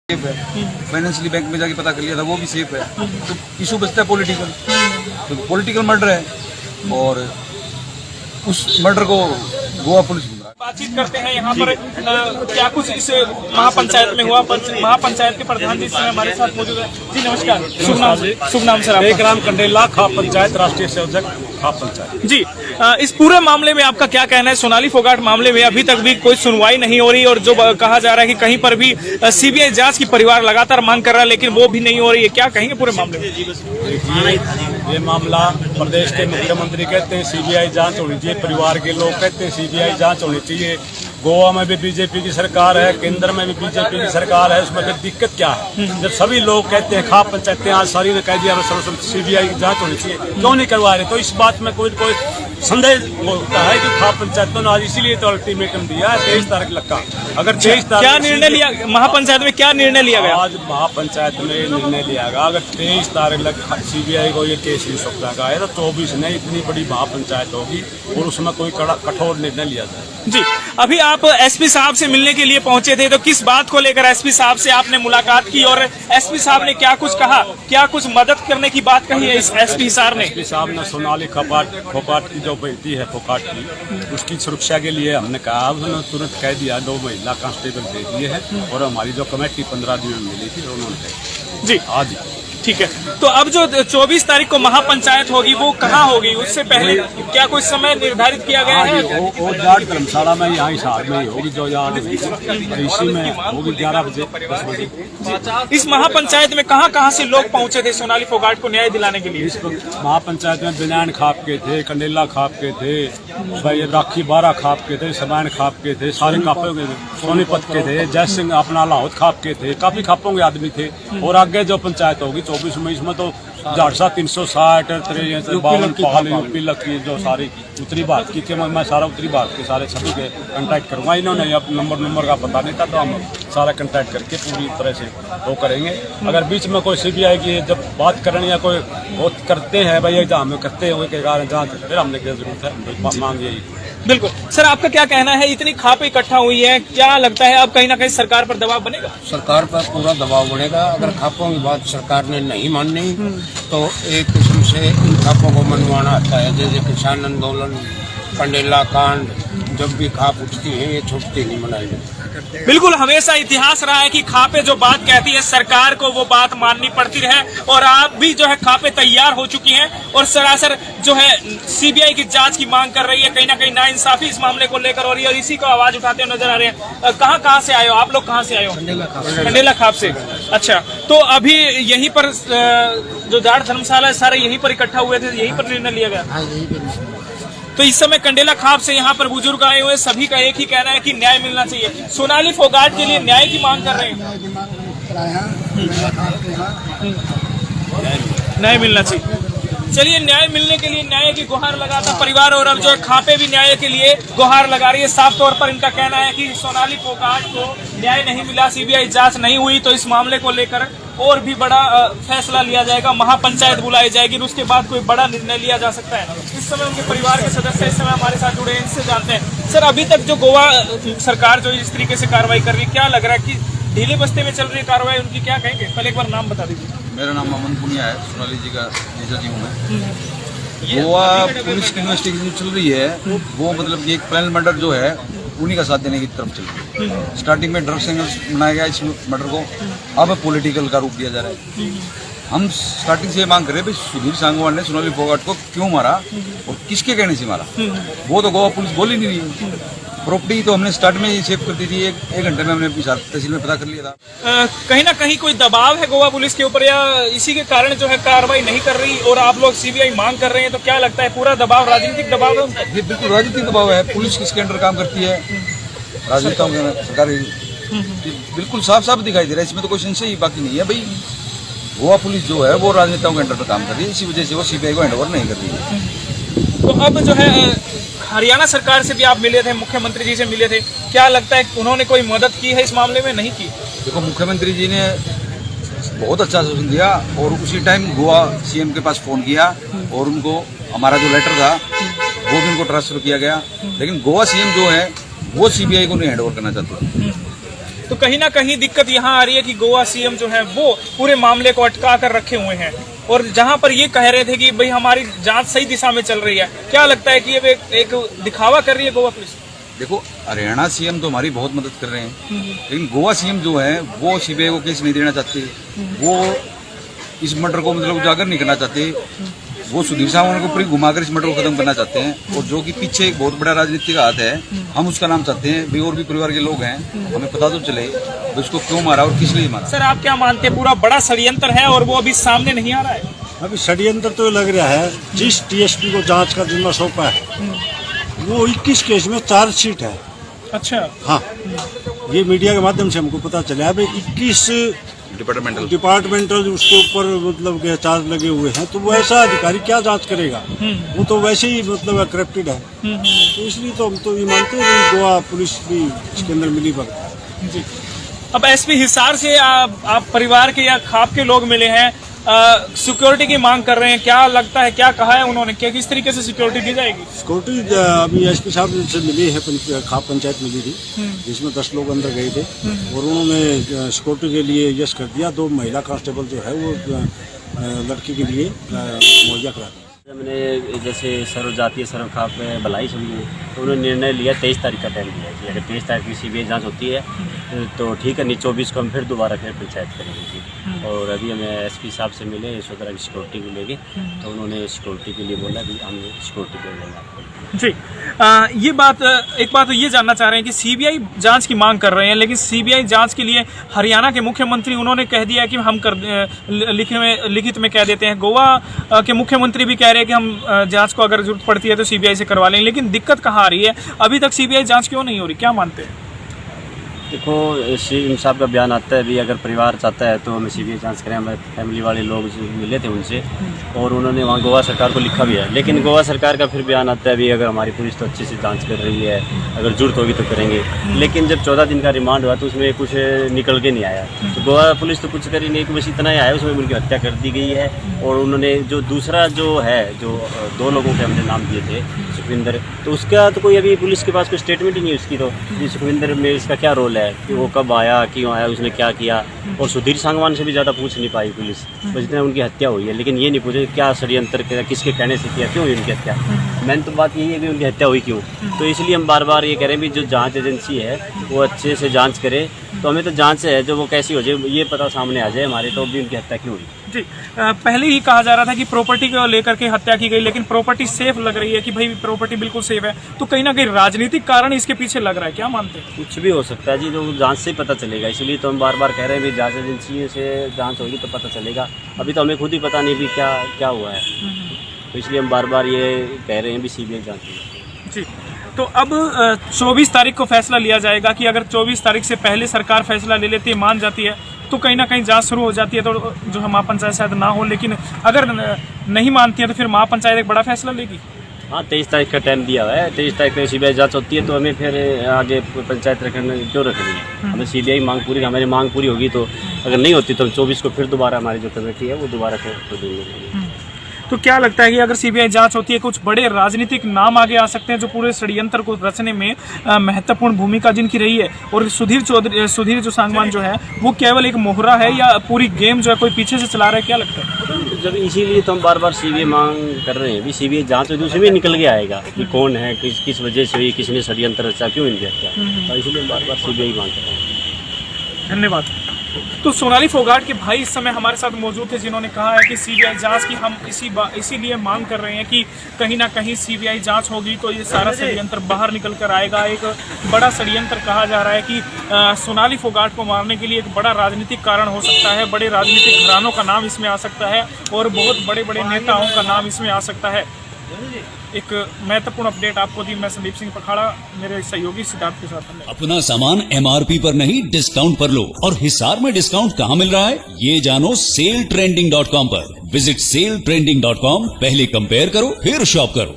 Safe है, financially bank में जाके पता कर लिया था, वो भी सेफ है। तो इशू बचता है पॉलिटिकल, तो पॉलिटिकल मर्डर है और उस मर्डर को गोवा पुलिस बातचीत करते हैं यहाँ पर क्या कुछ इस महापंचायत में हुआ। महापंचायत के प्रधान जी इस समय हमारे साथ मौजूद है। जी नमस्कार, शुभ नाम सर। एक राम कंडेला, खाप पंचायत, राष्ट्रीय संयोजक खाप पंचायत। जी, इस पूरे मामले में आपका क्या कहना है? सोनाली फोगाट मामले में अभी तक भी कोई सुनवाई नहीं हो रही और जो कहा जा रहा है कि कहीं पर भी सीबीआई जांच की परिवार लगातार मांग कर रहा है, लेकिन वो भी नहीं हो रही है। क्या कहेंगे पूरे मामले में? ये मामला प्रदेश के मुख्यमंत्री कहते हैं सीबीआई जांच होनी चाहिए, परिवार के लोग कहते हैं सीबीआई जांच होनी चाहिए। गोवा में भी बीजेपी की सरकार है, केंद्र में भी बीजेपी की सरकार है, उसमें फिर दिक्कत क्या है? जब सभी लोग कहते हैं, खाप पंचायतें आज सारी ने कह दिया सीबीआई की जांच होनी चाहिए, क्यों नहीं करवा रहे? तो इस बात में कोई संदेह होता है कि खाप पंचायतों ने आज इसीलिए तो अल्टीमेटम दिया है 23 तारीख लगा। अगर 23 तारीख क्या निर्णय लिया महापंचायत में? क्या निर्णय लिया गया? आज महापंचायत में निर्णय लिया गया, अगर 23 तारीख लग सीबीआई को ये केस नहीं सौंपा गया तो 24 में इतनी बड़ी महापंचायत होगी और उसमें कोई कठोर निर्णय लिया जाए। जी, अभी आप एसपी साहब से मिलने के लिए पहुंचे थे, तो किस बात को लेकर एसपी साहब से आपने मुलाकात की और एसपी साहब ने क्या कुछ कहा? क्या कुछ मदद करने की बात कही है इस एसपी साहब ने? एसपी साहब ने सोनाली फोगाट की जो बेटी है फोगाट की, उसकी सुरक्षा के लिए हमने कहा, उन्होंने तुरंत कह दिया 2 महिला कांस्टेबल दे दिए हैं और हमारी जो कमेटी 15 दिन में मिली थी उन्होंने जी आज। ठीक है, तो अब जो 24 तारीख को महापंचायत होगी वो कहाँ होगी? उससे पहले क्या कोई समय निर्धारित किया गया है? वो जाट धर्मशाला में यहाँ हिसार में ही होगी, जो यार इसी में होगी 11 बजे 10 बजे। इस महापंचायत में कहाँ से लोग पहुंचे थे सोनाली फोगाट को न्याय दिलाने के लिए? इस महापंचायत में बिनान खाप के थे, कंडेला खाप के थे, राखी 12 खाप के थे, समान खाप के थे, सारे खापों के थे, सोनीपत के थे, जय सिंह अपना लाहौत खाप के थे, काफी खापों के आदमी थे। और आगे जो पंचायत होगी 24 में, इसमें तो झाड़सा 360 52 पहाड़ यूपी लकी जो सारी उत्तरी भारत की मैं सारा उत्तरी भारत के सारे सभी के कांटेक्ट करूँगा। इन्होंने अब नंबर का पता नहीं था, तो हम सारा कांटेक्ट करके पूरी तरह से वो करेंगे। अगर बीच में कोई सीबीआई की जब बात करनी या कोई वो करते हैं भाई हम करते हुए के कारण जाँच फिर हमने क्या जरूरत है, मांग यही। बिल्कुल सर, आपका क्या कहना है? इतनी खाप इकट्ठा हुई है, क्या लगता है अब कहीं ना कहीं सरकार पर दबाव बनेगा? सरकार पर पूरा दबाव बढ़ेगा। अगर खापों की बात सरकार ने नहीं मानी तो एक किस्म से इन खापों को मनवाना आता है। जैसे किसान आंदोलन, कंडेला कांड, जब भी खाप उठती है ये छुट्टी नहीं मनाई जाती। बिल्कुल, हमेशा इतिहास रहा है कि खापे जो बात कहती है सरकार को वो बात माननी पड़ती है और आप भी जो है खापे तैयार हो चुकी हैं और सरासर जो है सीबीआई की जांच की मांग कर रही है। कहीं ना कहीं नाइंसाफी इस मामले को लेकर हो रही है और इसी को आवाज उठाते हुए नजर आ रहे हैं। कहाँ से आए हो आप लोग? कहाँ से आए हो? कंडेला खाप से। अच्छा, तो अभी यहीं पर जो जाट धर्मशाला है सारे यहीं पर इकट्ठा हुए थे, यहीं पर निर्णय लिया गया? तो इस समय कंडेला खाप से यहाँ पर बुजुर्ग आए हुए, सभी का एक ही कहना है कि न्याय मिलना चाहिए। सोनाली फोगाट के लिए न्याय की मांग कर रहे हैं, न्याय मिलना चाहिए। चलिए, न्याय मिलने के लिए न्याय की गुहार लगाता परिवार और अब जो है खापे भी न्याय के लिए गुहार लगा रही है। साफ तौर पर इनका कहना है कि सोनाली फोगाट को न्याय नहीं मिला, सीबीआई जांच नहीं हुई, तो इस मामले को लेकर और भी बड़ा फैसला लिया जाएगा, महापंचायत बुलाई जाएगी और उसके बाद कोई बड़ा निर्णय लिया जा सकता है। इस समय उनके परिवार के सदस्य इस समय हमारे साथ जुड़े हैं, इनसे जानते हैं। सर, अभी तक जो गोवा सरकार जो इस तरीके से कार्रवाई कर रही है, क्या लग रहा है कि ढीले बस्ते में चल रही कार्रवाई उनकी? क्या कहेंगे? पहले एक बार नाम बता दीजिए। मेरा नाम अमन पुनिया है, सोनाली जी का जीजा जी हूँ मैं। गोवा पुलिस की इन्वेस्टिगेशन चल रही है, वो मतलब कि एक प्लान मर्डर जो है उन्हीं का साथ देने की तरफ चल रही है। स्टार्टिंग में ड्रग्स एंगल बनाया गया इस मर्डर को, अब पॉलिटिकल का रूप दिया जा रहा है। हम स्टार्टिंग से मांग कर रहे हैं भाई सुधीर सांगवान ने सोनाली फोगाट को क्यों मारा और किसके कहने से मारा, वो तो गोवा पुलिस बोल ही नहीं रही। प्रॉपर्टी तो हमने स्टार्ट में ही सेव कर दी थी, एक घंटे में हमने तहसील में पता कर लिया था। कहीं ना कहीं कोई दबाव है गोवा पुलिस के ऊपर या इसी के कारण जो है कार्रवाई नहीं कर रही और आप लोग सीबीआई मांग कर रहे हैं, तो क्या लगता है पूरा दबाव राजनीतिक दबाव है? ये बिल्कुल राजनीतिक दबाव है। पुलिस किसके अंडर काम करती है? राजनेताओं के, सरकारी। बिल्कुल साफ साफ दिखाई दे रहा है, इसमें तो कोई संशय ही बाकी नहीं है भाई। गोवा पुलिस जो है वो राजनेताओं के अंडर पर काम कर रही है, इसी वजह से वो सीबीआई को हैंडओवर नहीं कर रही है। तो अब जो है हरियाणा सरकार से भी आप मिले थे, मुख्यमंत्री जी से मिले थे, क्या लगता है उन्होंने कोई मदद की है इस मामले में? नहीं की। देखो, मुख्यमंत्री जी ने बहुत अच्छा आश्वासन दिया और उसी टाइम गोवा सीएम के पास फोन किया और उनको हमारा जो लेटर था वो भी उनको ट्रांसफर किया गया। लेकिन गोवा सीएम जो है वो सीबीआई को नहीं हैंडओवर करना चाहते। तो कहीं ना कहीं दिक्कत यहाँ आ रही है कि गोवा सीएम जो है वो पूरे मामले को अटका कर रखे हुए हैं, और जहां पर ये कह रहे थे कि भाई हमारी जांच सही दिशा में चल रही है, क्या लगता है कि ये एक दिखावा कर रही है गोवा पुलिस? देखो, हरियाणा सीएम तो हमारी बहुत मदद कर रहे हैं, लेकिन गोवा सीएम जो है वो सीबीआई को केस नहीं देना चाहते, वो इस मर्डर को मतलब उजागर नहीं करना चाहते, वो सुधीर सावंत को पूरी घुमाकर इस मर्डर को खत्म करना चाहते हैं, और जो कि पीछे एक बहुत बड़ा राजनीतिक हाथ है, हम उसका नाम चाहते हैं भी, और भी परिवार के लोग हैं, हमें पता तो चले भी उसको क्यों मारा और किस लिए मारा। सर, आप क्या मानते हैं, पूरा बड़ा षड्यंत्र है और वो अभी सामने नहीं आ रहा है? अभी षड्यंत्र तो लग रहा है, जिस टीएसपी को जांच का जिम्मा सौंपा है वो 21 केस में चार्जशीट है। अच्छा। हाँ, ये मीडिया के माध्यम से हमको पता चला है, 21 डिपार्टमेंटल उसके ऊपर मतलब के चार्ज लगे हुए हैं, तो वो ऐसा अधिकारी क्या जांच करेगा, वो तो वैसे ही मतलब करप्टेड है। तो इसलिए तो हम तो ये मानते हैं कि गोवा पुलिस भी इसके अंदर मिली भगत है। जी। अब एसपी हिसार से आप परिवार के या खाप के लोग मिले हैं, सिक्योरिटी की मांग कर रहे हैं, क्या लगता है, क्या कहा है उन्होंने, क्या किस तरीके से सिक्योरिटी दी जाएगी? सिक्योरिटी अभी एसपी साहब से मिली है, खाप पंचायत मिली थी, जिसमें 10 लोग अंदर गए थे, और उन्होंने सिक्योरिटी के लिए यस कर दिया। 2 महिला कांस्टेबल जो है वो लड़की के लिए मुहैया करा दिया। मैंने जैसे सर्व जातीय सर्व खाप में भलाई सुनी, तो उन्होंने निर्णय लिया 23 तारीख का टाइम दिया कि अगर 23 तारीख की सीबीआई जांच होती है तो ठीक है, नहीं 24 को हम फिर दोबारा पंचायत करेंगे। और अभी हमें एसपी साहब से मिले यशोधरा की सिक्योरिटी को लेके, तो उन्होंने सिक्योरिटी के लिए बोला कि हम सिक्योरिटी दे देंगे आपको। जी। ये बात, एक बात तो ये जानना चाह रहे हैं कि सीबीआई जांच की मांग कर रहे हैं, लेकिन सीबीआई जांच के लिए हरियाणा के मुख्यमंत्री उन्होंने कह दिया है कि हम लिखित में कह देते हैं। गोवा के मुख्यमंत्री भी कह रहे हैं कि हम जांच को अगर जरूरत पड़ती है तो सीबीआई से करवा लेंगे, लेकिन दिक्कत कहाँ आ रही है, अभी तक सीबीआई जांच क्यों नहीं हो रही, क्या मानते हैं? देखो, सीएम साहब का बयान आता है भी अगर परिवार चाहता है तो हमें सीबीआई जांच करें। हमारे फैमिली वाले लोग मिले थे उनसे, और उन्होंने वहाँ गोवा सरकार को लिखा भी है, लेकिन गोवा सरकार का फिर बयान आता है भी अगर हमारी पुलिस तो अच्छे से जांच कर रही है, अगर जरूरत होगी तो करेंगे। लेकिन जब 14 दिन का रिमांड हुआ तो उसमें कुछ निकल के नहीं आया, तो गोवा पुलिस तो कुछ कर ही नहीं, बस इतना ही आया, उसमें उनकी हत्या कर दी गई है। और उन्होंने जो दूसरा जो है, जो 2 लोगों के हमने नाम दिए थे, सुखविंदर, तो उसका तो कोई अभी पुलिस के पास कोई स्टेटमेंट ही नहीं है उसकी, तो सुखविंदर में इसका क्या रोल है कि वो कब आया, क्यों आया, उसने क्या किया। और सुधीर सांगवान से भी ज़्यादा पूछ नहीं पाई पुलिस, बस इतना उनकी हत्या हुई है, लेकिन ये नहीं पूछे क्या षड्यंत्र किया, किसके कहने से किया, क्यों हुई उनकी हत्या। मैंने तो बात यही है कि उनकी हत्या हुई क्यों। तो इसलिए हम बार बार ये कह रहे हैं भी जो जांच एजेंसी है वो अच्छे से जांच करे, तो हमें तो जांच है जो वो कैसी हो जाए ये पता सामने आ जाए हमारे, तो भी उनकी हत्या क्यों हुई। जी। पहले ही कहा जा रहा था कि प्रॉपर्टी को लेकर के हत्या की गई, लेकिन प्रॉपर्टी सेफ लग रही है कि भाई प्रॉपर्टी बिल्कुल सेफ है, तो कहीं ना कहीं राजनीतिक कारण इसके पीछे लग रहा है, क्या मानते हैं? कुछ भी हो सकता है जी, तो जांच से पता चलेगा। इसलिए तो हम बार बार कह रहे हैं भी जांच एजेंसी से जांच होगी तो पता चलेगा। अभी तो हमें खुद ही पता नहीं भी क्या हुआ है, तो इसलिए हम बार बार ये कह रहे हैं भी सीबीआई जांच होगी। जी। तो अब 24 तारीख को फैसला लिया जाएगा कि अगर 24 तारीख से पहले सरकार फैसला ले लेती है, मान जाती है, तो कहीं ना कहीं जांच शुरू हो जाती है, तो जो है महापंचायत शायद ना हो, लेकिन अगर नहीं मानती है तो फिर महापंचायत एक बड़ा फैसला लेगी। हाँ, 23 तारीख का टाइम दिया हुआ है, 23 तारीख को सीबीआई जांच होती है, तो हमें फिर आगे पंचायत क्यों रखनी है। हमें सीबीआई मांग पूरी, हमारी मांग पूरी होगी, तो अगर नहीं होती तो हम 24 को फिर दोबारा हमारी जो कमेटी है वो दोबारा फिर देंगे। तो क्या लगता है कि अगर सीबीआई जांच होती है, कुछ बड़े राजनीतिक नाम आगे आ सकते हैं जो पूरे षड्यंत्र को रचने में महत्वपूर्ण भूमिका जिनकी रही है, और सुधीर जो सांगवान जो है वो केवल एक मोहरा है, या पूरी गेम जो है कोई पीछे से चला रहा है, क्या लगता है? जब इसीलिए तो हम बार बार सीबीआई मांग कर रहे हैं भी सीबीआई जांच होगी, उसमें निकल के आएगा कि कौन है, किस वजह से हुई, किसने षड्यंत्र रचा, क्यों इनकी हत्या, तो इसलिए हम बार बार सीबीआई मांग कर रहे हैं। धन्यवाद। तो सोनाली फोगाट के भाई इस समय हमारे साथ मौजूद थे, जिन्होंने कहा है कि सीबीआई जांच की हम इसीलिए मांग कर रहे हैं कि कहीं ना कहीं सीबीआई जांच होगी तो ये सारा षड्यंत्र बाहर निकल कर आएगा। एक बड़ा षड्यंत्र कहा जा रहा है कि सोनाली फोगाट को मारने के लिए एक बड़ा राजनीतिक कारण हो सकता है, बड़े राजनीतिक घरानों का नाम इसमें आ सकता है, और बहुत बड़े बड़े नेताओं का नाम इसमें आ सकता है। एक महत्वपूर्ण अपडेट आपको दी, मैं संदीप सिंह पखाड़ा, मेरे सहयोगी सिद्धार्थ के साथ। अपना सामान एमआरपी पर नहीं डिस्काउंट पर लो, और हिसार में डिस्काउंट कहाँ मिल रहा है ये जानो सेलट्रेंडिंग.com पर। विजिट सेलट्रेंडिंग.com, पहले कंपेयर करो फिर शॉप करो।